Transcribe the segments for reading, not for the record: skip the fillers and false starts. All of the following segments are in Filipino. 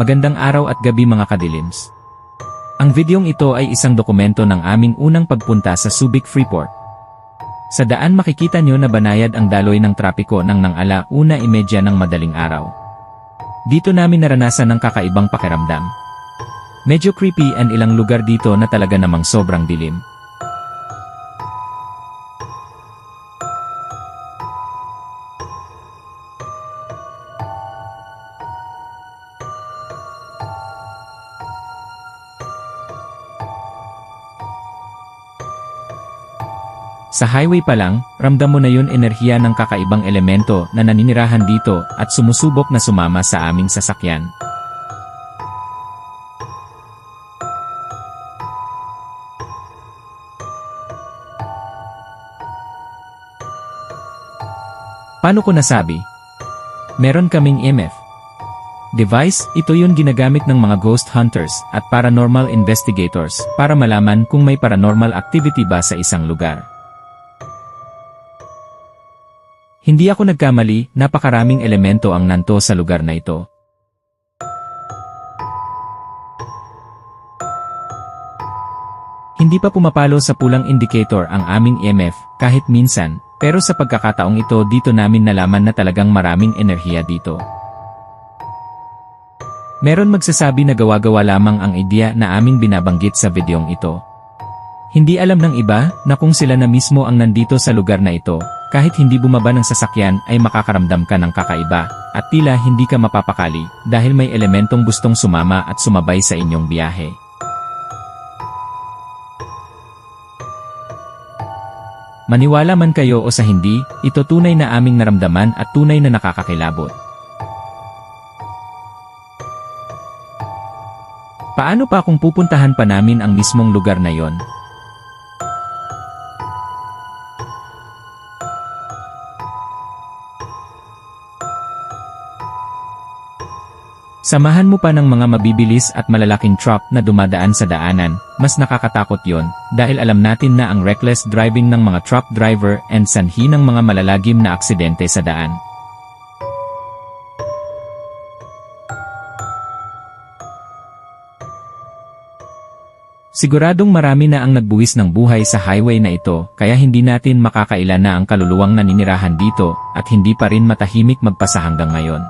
Magandang araw at gabi mga kadilims. Ang videong ito ay isang dokumento ng aming unang pagpunta sa Subic Freeport. Sa daan makikita nyo na banayad ang daloy ng trapiko ng ala 1:30 ng madaling araw. Dito namin naranasan ng kakaibang pakiramdam. Medyo creepy and ilang lugar dito na talaga namang sobrang dilim. Sa highway pa lang, ramdam mo na yun enerhiya ng kakaibang elemento na naninirahan dito at sumusubok na sumama sa aming sasakyan. Paano ko nasabi? Meron kaming EMF device, ito yun ginagamit ng mga ghost hunters at paranormal investigators para malaman kung may paranormal activity ba sa isang lugar. Hindi ako nagkamali, napakaraming elemento ang nanto sa lugar na ito. Hindi pa pumapalo sa pulang indicator ang aming EMF kahit minsan, pero sa pagkakataong ito dito namin nalaman na talagang maraming enerhiya dito. Meron magsasabi na gawa-gawa lamang ang ideya na aming binabanggit sa videong ito. Hindi alam ng iba na kung sila na mismo ang nandito sa lugar na ito, kahit hindi bumaba ng sasakyan ay makakaramdam ka ng kakaiba, at tila hindi ka mapapakali dahil may elementong gustong sumama at sumabay sa inyong biyahe. Maniwala man kayo o sa hindi, ito tunay na aming naramdaman at tunay na nakakakilabot. Paano pa kung pupuntahan pa namin ang mismong lugar na yon? Samahan mo pa ng mga mabibilis at malalaking truck na dumadaan sa daanan, mas nakakatakot yon, dahil alam natin na ang reckless driving ng mga truck driver and sanhi ng mga malalagim na aksidente sa daan. Siguradong marami na ang nagbuwis ng buhay sa highway na ito, kaya hindi natin makakaila na ang kaluluwang naninirahan dito, at hindi pa rin matahimik magpasa hanggang ngayon.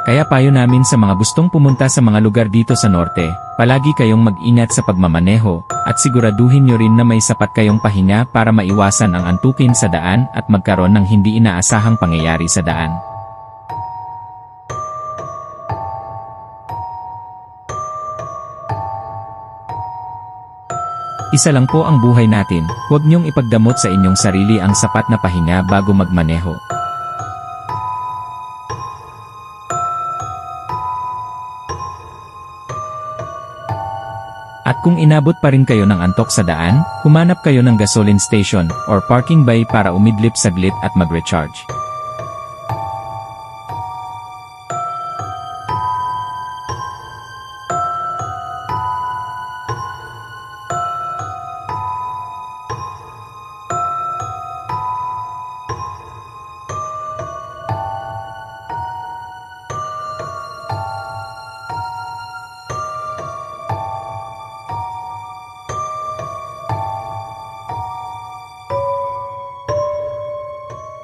Kaya payo namin sa mga gustong pumunta sa mga lugar dito sa norte, palagi kayong mag-ingat sa pagmamaneho, at siguraduhin nyo rin na may sapat kayong pahinga para maiwasan ang antukin sa daan at magkaroon ng hindi inaasahang pangyayari sa daan. Isa lang po ang buhay natin, huwag niyong ipagdamot sa inyong sarili ang sapat na pahinga bago magmaneho. At kung inabot pa rin kayo ng antok sa daan, humanap kayo ng gasoline station or parking bay para umidlip saglit at mag-recharge.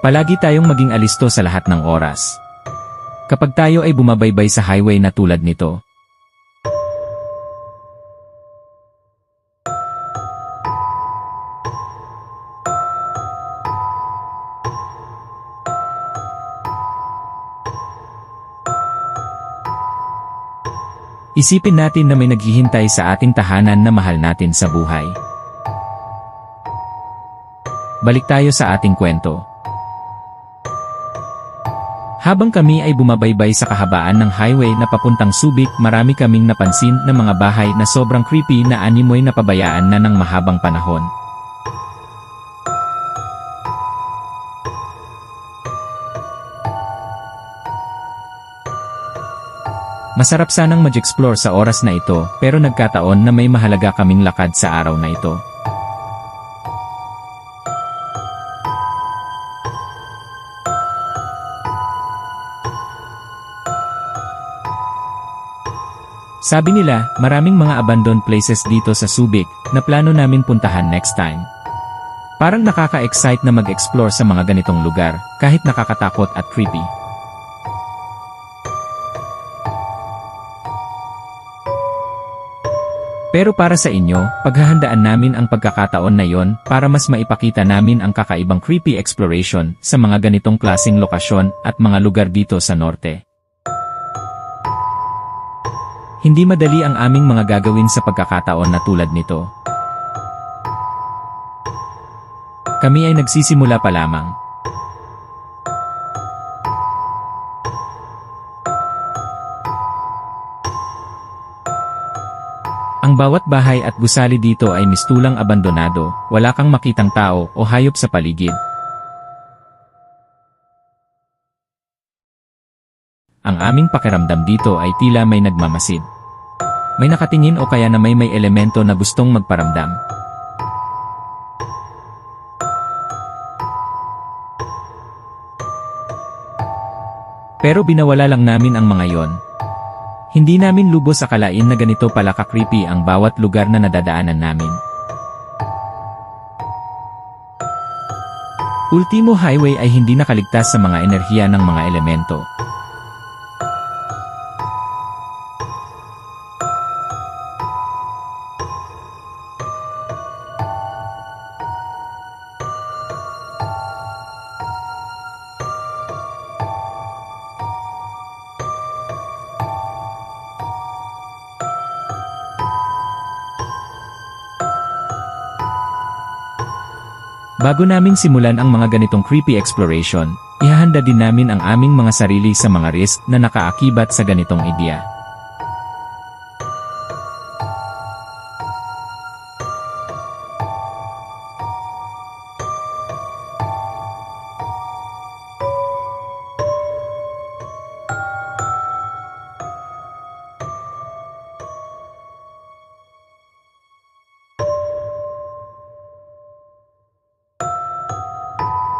Palagi tayong maging alisto sa lahat ng oras. Kapag tayo ay bumabaybay sa highway na tulad nito, isipin natin na may naghihintay sa ating tahanan na mahal natin sa buhay. Balik tayo sa ating kwento. Habang kami ay bumabaybay sa kahabaan ng highway na papuntang Subic, marami kaming napansin na mga bahay na sobrang creepy na animoy na pabayaan na ng mahabang panahon. Masarap sanang mag-explore sa oras na ito, pero nagkataon na may mahalaga kaming lakad sa araw na ito. Sabi nila, maraming mga abandoned places dito sa Subic, na plano namin puntahan next time. Parang nakaka-excite na mag-explore sa mga ganitong lugar, kahit nakakatakot at creepy. Pero para sa inyo, paghahandaan namin ang pagkakataon na yon para mas maipakita namin ang kakaibang creepy exploration sa mga ganitong klaseng lokasyon at mga lugar dito sa norte. Hindi madali ang aming mga gagawin sa pagkakataon na tulad nito. Kami ay nagsisimula pa lamang. Ang bawat bahay at gusali dito ay mistulang abandonado, wala kang makitang tao o hayop sa paligid. Ang aming pakiramdam dito ay tila may nagmamasid. May nakatingin o kaya na may elemento na gustong magparamdam. Pero binawala lang namin ang mga yon. Hindi namin lubos akalain na ganito pala ka-creepy ang bawat lugar na nadadaanan namin. Ultimo Highway ay hindi nakaligtas sa mga enerhiya ng mga elemento. Bago namin simulan ang mga ganitong creepy exploration, ihahanda din namin ang aming mga sarili sa mga risk na nakaakibat sa ganitong ideya.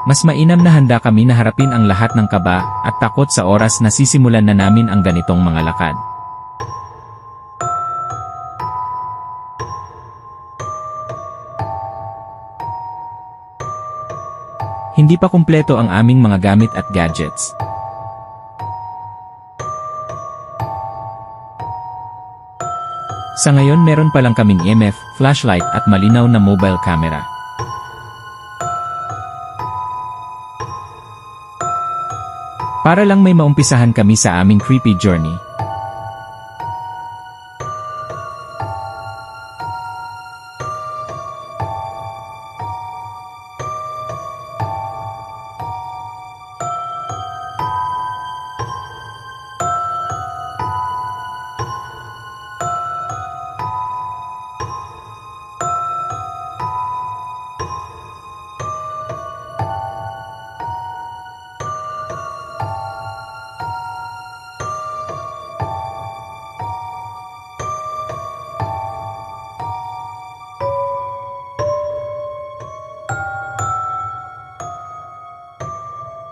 Mas mainam na handa kami na harapin ang lahat ng kaba at takot sa oras na sisimulan na namin ang ganitong mga lakad. Hindi pa kumpleto ang aming mga gamit at gadgets. Sa ngayon meron pa lang kaming EMF, flashlight at malinaw na mobile camera. Para lang may maumpisahan kami sa aming creepy journey.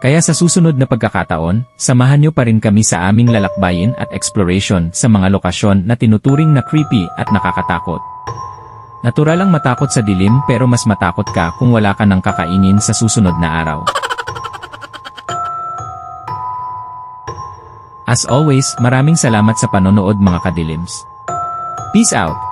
Kaya sa susunod na pagkakataon, samahan nyo pa rin kami sa aming lalakbayin at exploration sa mga lokasyon na tinuturing na creepy at nakakatakot. Natural lang matakot sa dilim pero mas matakot ka kung wala ka ng kakainin sa susunod na araw. As always, maraming salamat sa panonood mga kadilims. Peace out!